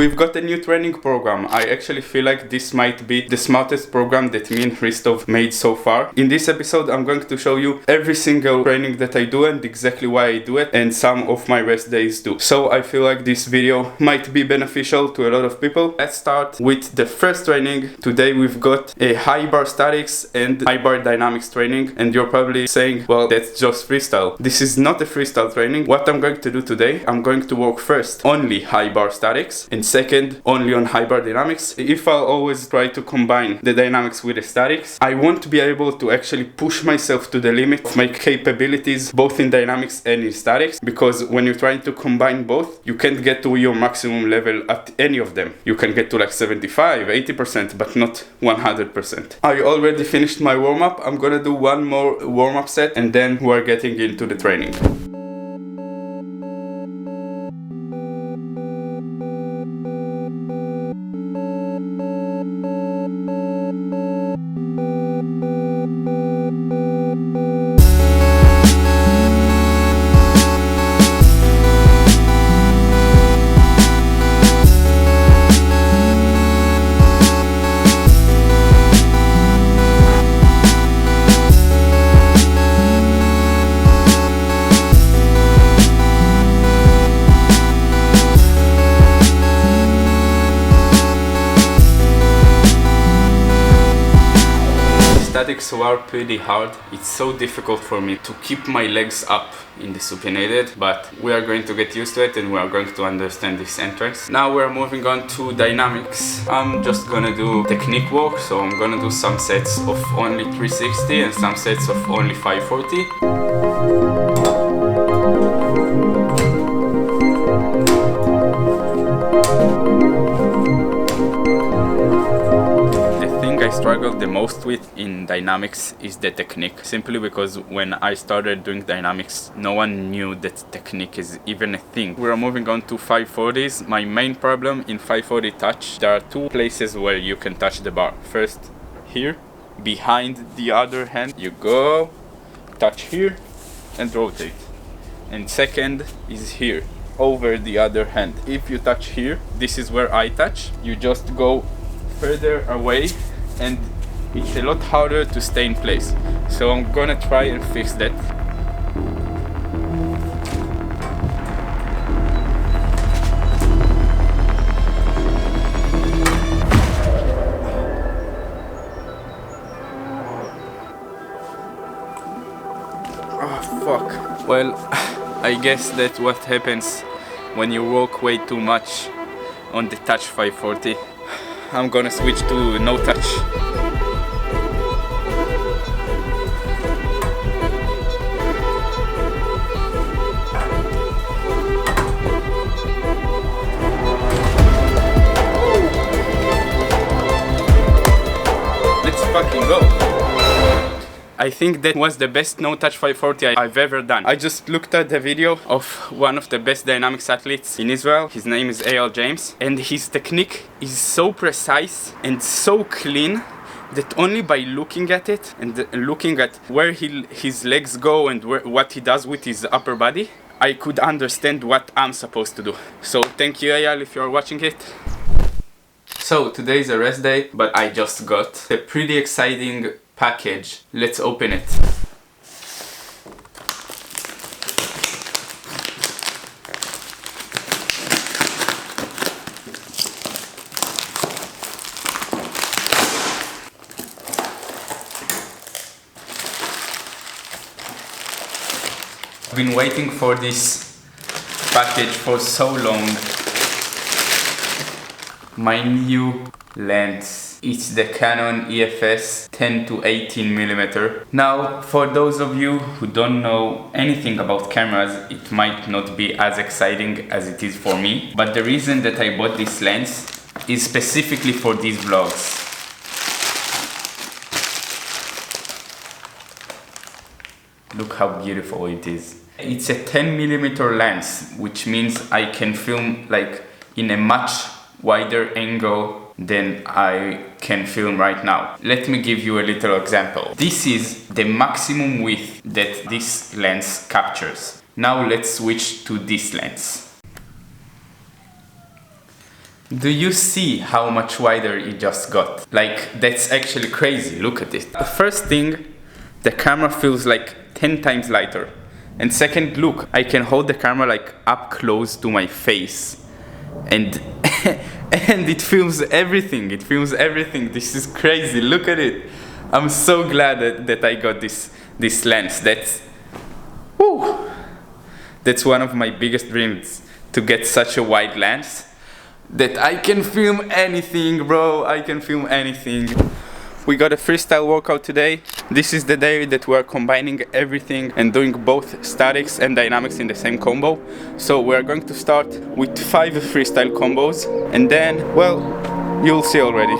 we've got a new training program. I actually feel like this might be the smartest program that me and Freestyle made so far. In this episode, I'm going to show you every single training that I do and exactly why I do it, and some of my rest days too. So I feel like this video might be beneficial to a lot of people. Let's start with the first training. Today we've got a high bar statics and high bar dynamics training, and you're probably saying, well, that's just freestyle. This is not a freestyle training. What I'm going to do today, I'm going to work first only high bar statics and second only on high bar dynamics. If I'll always try to combine the dynamics with the statics, I want to be able to actually push myself to the limit of my capabilities both in dynamics and in statics, because when you're trying to combine both, you can't get to your maximum level at any of them. You can get to like 75, 80%, but not 100%. I already finished my warm-up. I'm gonna do one more warm-up set and then we're getting into the training. Statics were pretty hard. It's so difficult for me to keep my legs up in the supinated, but we are going to get used to it and we are going to understand this entrance. Now we're moving on to dynamics. I'm just gonna do technique work, so I'm gonna do some sets of only 360 and some sets of only 540. I struggled the most with in dynamics is the technique, simply because when I started doing dynamics, no one knew that technique is even a thing. We are moving on to 540s. My main problem in 540 touch, there are two places where you can touch the bar. First, here, behind the other hand, you go, touch here, and rotate. And second is here, over the other hand. If you touch here, this is where I touch, you just go further away, and it's a lot harder to stay in place. So I'm gonna try and fix that. Oh fuck. Well, I guess that's what happens when you work way too much on the touch 540. I'm gonna switch to no touch. Let's fucking go. I think that was the best no-touch 540 I've ever done. I just looked at the video of one of the best dynamics athletes in Israel. His name is A.L. James, and his technique is so precise and so clean that only by looking at it and looking at where his legs go and what he does with his upper body, I could understand what I'm supposed to do. So thank you, A.L., if you're watching it. So today is a rest day, but I just got a pretty exciting package. Let's open it. I've been waiting for this package for so long. My new lens. It's the Canon EFS 10 to 18mm. Now, for those of you who don't know anything about cameras, it might not be as exciting as it is for me. But the reason that I bought this lens is specifically for these vlogs. Look how beautiful it is. It's a 10mm lens, which means I can film like in a much wider angle than I can film right now. Let me give you a little example. This is the maximum width that this lens captures. Now let's switch to this lens. Do you see how much wider it just got? Like, that's actually crazy, look at it. The first thing, the camera feels like 10 times lighter. And second, look, I can hold the camera like up close to my face. And and it films everything, This is crazy, look at it. I'm so glad that I got this lens. That's one of my biggest dreams, to get such a wide lens that I can film anything, bro. I can film anything. We got a freestyle workout today. This is the day that we're combining everything and doing both statics and dynamics in the same combo. So we're going to start with 5 freestyle combos, and then, well, you'll see already.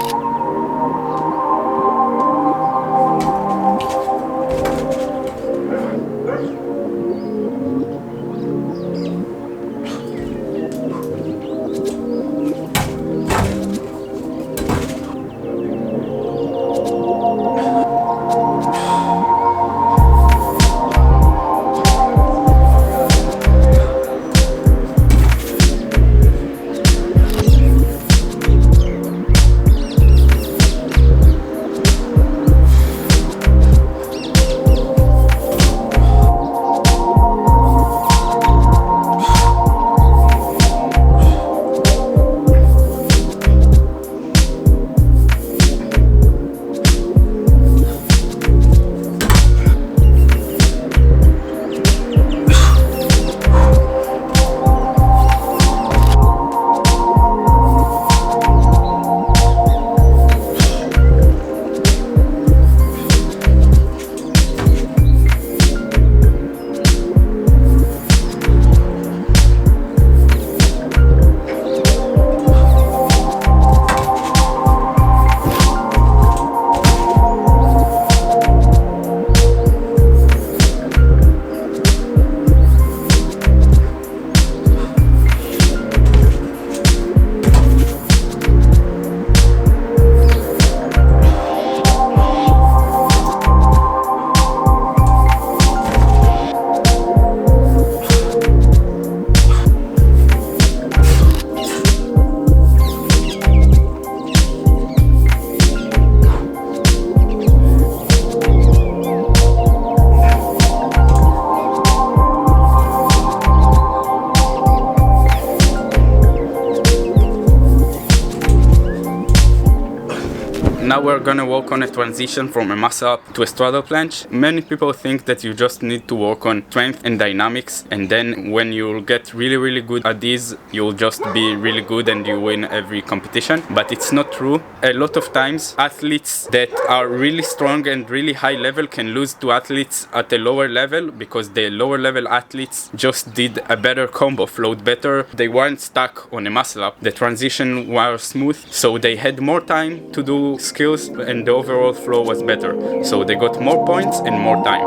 Now we're gonna work on a transition from a muscle up to a straddle planche. Many people think that you just need to work on strength and dynamics, and then when you'll get really good at these, you'll just be really good and you win every competition. But it's not true. A lot of times athletes that are really strong and really high level can lose to athletes at a lower level, because the lower level athletes just did a better combo, flowed better. They weren't stuck on a muscle up. The transition was smooth, so they had more time to do skills and the overall flow was better. So they got more points and more time.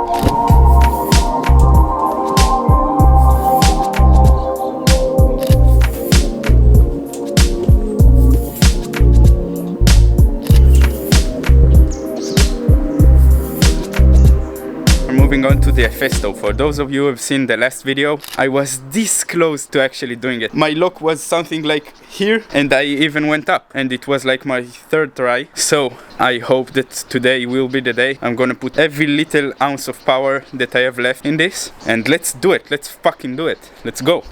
Moving on to the aesto. For those of you who have seen the last video, I was this close to actually doing it. My lock was something like here, and I even went up, and it was like my 3rd try. So I hope that today will be the day. I'm gonna put every little ounce of power that I have left in this, and let's do it. Let's fucking do it. Let's go.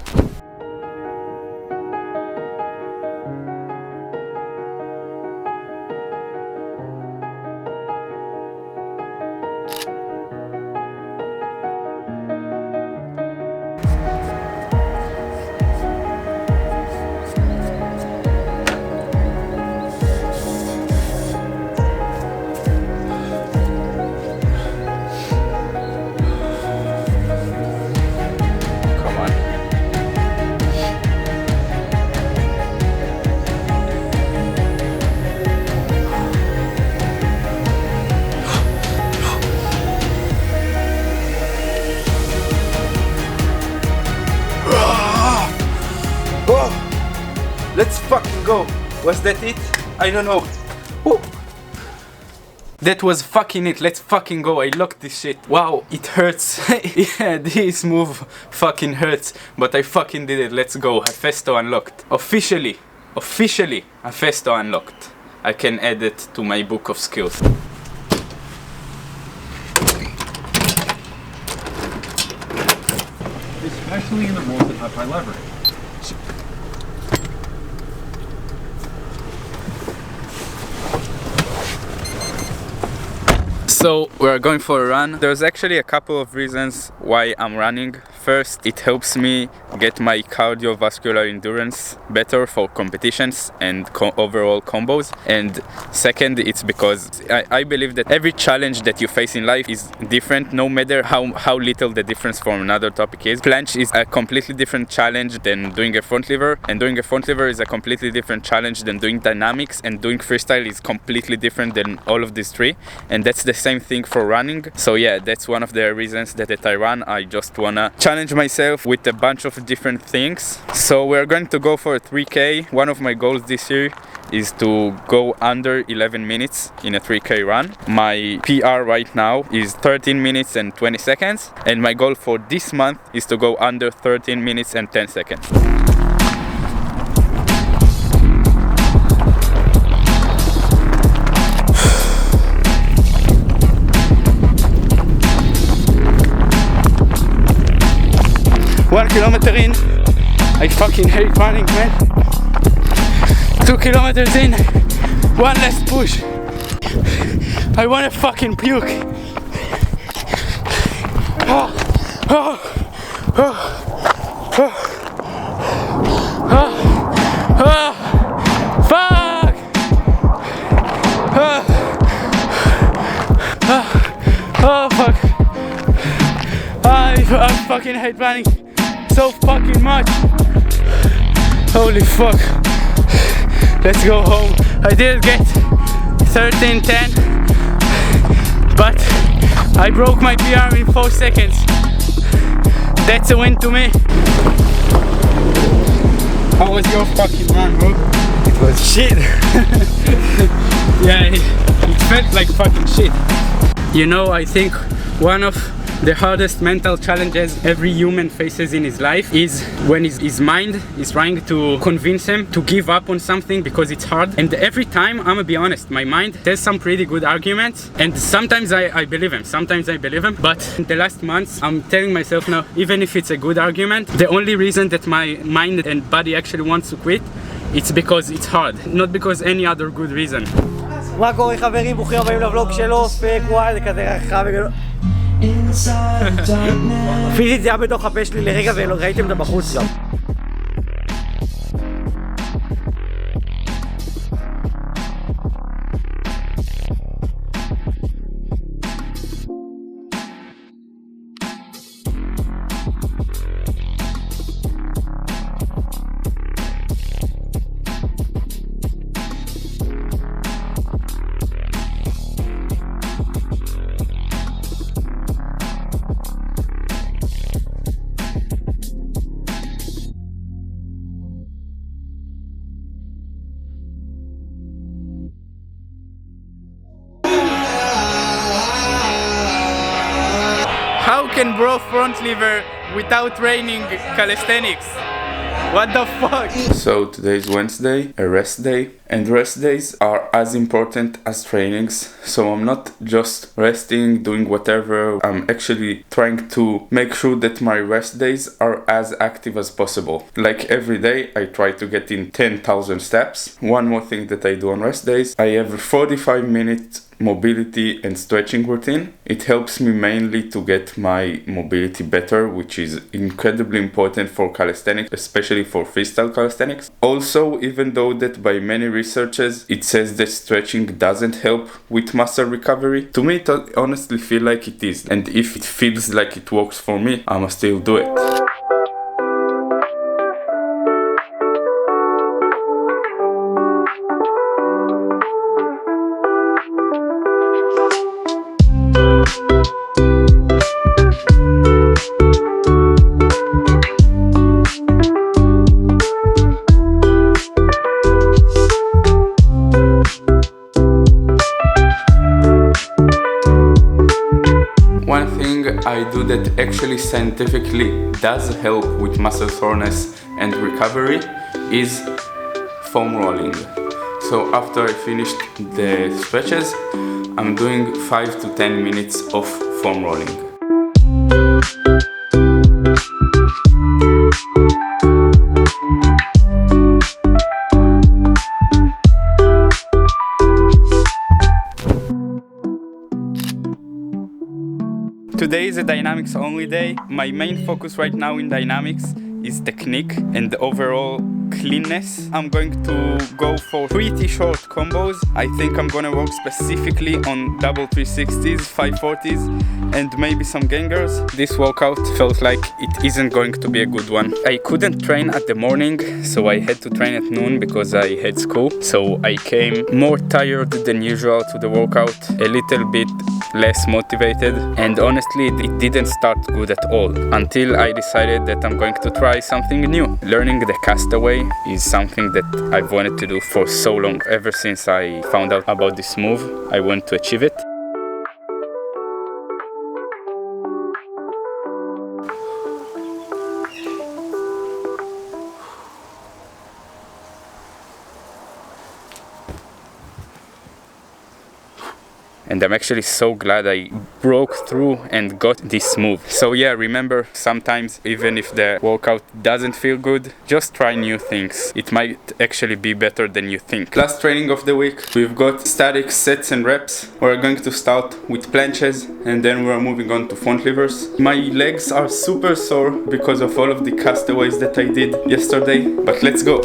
Let's fucking go. Was that it? I don't know. Woo. That was fucking it. Let's fucking go. I locked this shit. Wow, it hurts. Yeah, this move fucking hurts. But I fucking did it. Let's go. Aesto unlocked. Officially. officially a aesto unlocked. I can add it to my book of skills. Especially in the roles that have high leverage. So we're going for a run. There's actually a couple of reasons why I'm running. First, it helps me get my cardiovascular endurance better for competitions and overall combos. And second, it's because I believe that every challenge that you face in life is different, no matter how little the difference from another topic is. Planche is a completely different challenge than doing a front lever, and doing a front lever is a completely different challenge than doing dynamics, and doing freestyle is completely different than all of these three. And that's the same thing for running. So yeah, that's one of the reasons that I run. I just wanna challenge myself with a bunch of different things. So we're going to go for a 3K. One of my goals this year is to go under 11 minutes in a 3K run. My PR right now is 13 minutes and 20 seconds, and my goal for this month is to go under 13 minutes and 10 seconds. One kilometer in, I fucking hate running, man. 2 kilometers in, one less push. I wanna fucking puke. Oh, oh, oh, oh, oh, oh, fuck! Oh, oh, oh fuck! I fucking hate running so fucking much. Holy fuck. Let's go home. I did get 13:10, but I broke my PR in 4 seconds. That's a win to me. How was your fucking run, bro? It was shit. Yeah, it felt like fucking shit. You know, I think one of the hardest mental challenges every human faces in his life is when his mind is trying to convince him to give up on something because it's hard. And every time, I'm gonna be honest, my mind has some pretty good arguments, and sometimes I believe him, sometimes I believe him. But in the last months, I'm telling myself now, even if it's a good argument, the only reason that my mind and body actually wants to quit, it's because it's hard, not because any other good reason. מה קורה חברים? ברוכים הבאים לבלוג שלו, פק וואי, זה כזה רחב וגדול. פיזית זה היה בתוך הפה שלי לרגע וראיתם את זה בחוץ גם. How can bro front lever without training calisthenics? What the fuck? So today is Wednesday, a rest day, and rest days are as important as trainings. So I'm not just resting, doing whatever. I'm actually trying to make sure that my rest days are as active as possible. Like every day, I try to get in 10,000 steps. One more thing that I do on rest days, I have a 45-minute mobility and stretching routine. It helps me mainly to get my mobility better, which is incredibly important for calisthenics, especially for freestyle calisthenics. Also, even though that by many researchers it says that stretching doesn't help with muscle recovery, to me it honestly feels like it is, and if it feels like it works for me, I'ma still do it. I do that actually scientifically does help with muscle soreness and recovery is foam rolling. So after I finished the stretches, I'm doing 5 to 10 minutes of foam rolling. Today is a dynamics only day. My main focus right now in dynamics is technique and the overall cleanness. I'm going to go for pretty short combos. I think I'm gonna work specifically on double 360s, 540s, and maybe some gangers. This workout felt like it isn't going to be a good one. I couldn't train at the morning, so I had to train at noon because I had school. So I came more tired than usual to the workout, a little bit less motivated, and honestly it didn't start good at all until I decided that I'm going to try something new. Learning the castaway is something that I've wanted to do for so long. Ever since I found out about this move, I want to achieve it. And I'm actually so glad I broke through and got this move. So yeah, remember, sometimes even if the workout doesn't feel good, just try new things. It might actually be better than you think. Last training of the week, we've got static sets and reps. We're going to start with planches and then we're moving on to front levers. My legs are super sore because of all of the castaways that I did yesterday, but let's go.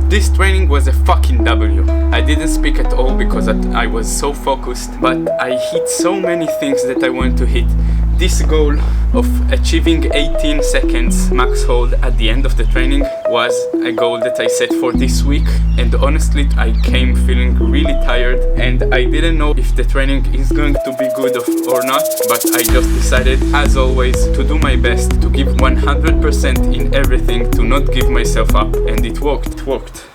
This training was a fucking W. I didn't speak at all because I was so focused, but I hit so many things that I wanted to hit. This goal of achieving 18 seconds max hold at the end of the training was a goal that I set for this week, and honestly I came feeling really tired and I didn't know if the training is going to be good or not, but I just decided, as always, to do my best, to give 100% in everything, to not give myself up, and it worked. It worked.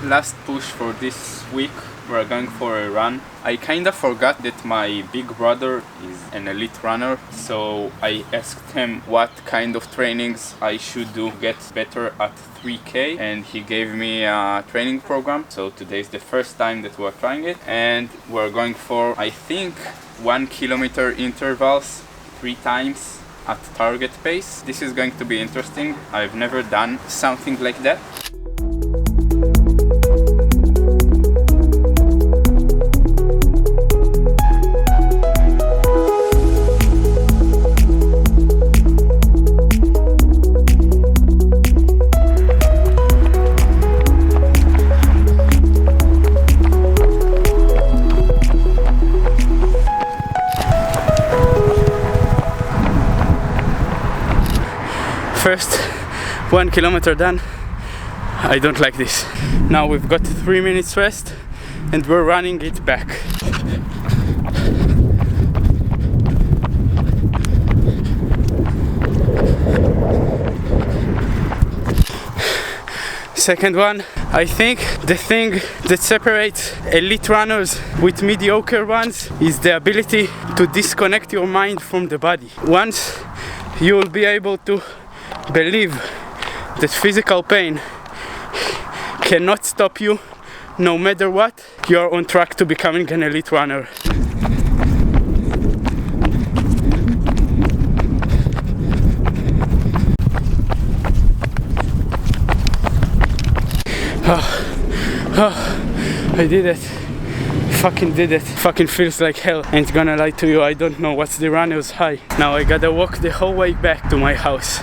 Last push for this week, we're going for a run. I kinda forgot that my big brother is an elite runner, so I asked him what kind of trainings I should do to get better at 3K, and he gave me a training program. So today is the first time that we're trying it, and we're going for, I think, 1 kilometer intervals 3 times at target pace. This is going to be interesting. I've never done something like that. first 1 kilometer done. I don't like this. Now we've got 3 minutes rest and we're running it back. Second one, I think the thing that separates elite runners with mediocre ones is the ability to disconnect your mind from the body. Once you will be able to believe that physical pain cannot stop you, no matter what, you are on track to becoming an elite runner. I did it. Fucking did it. Fucking feels like hell. Ain't gonna lie to you, I don't know what's the runner's high. Now I gotta walk the whole way back to my house.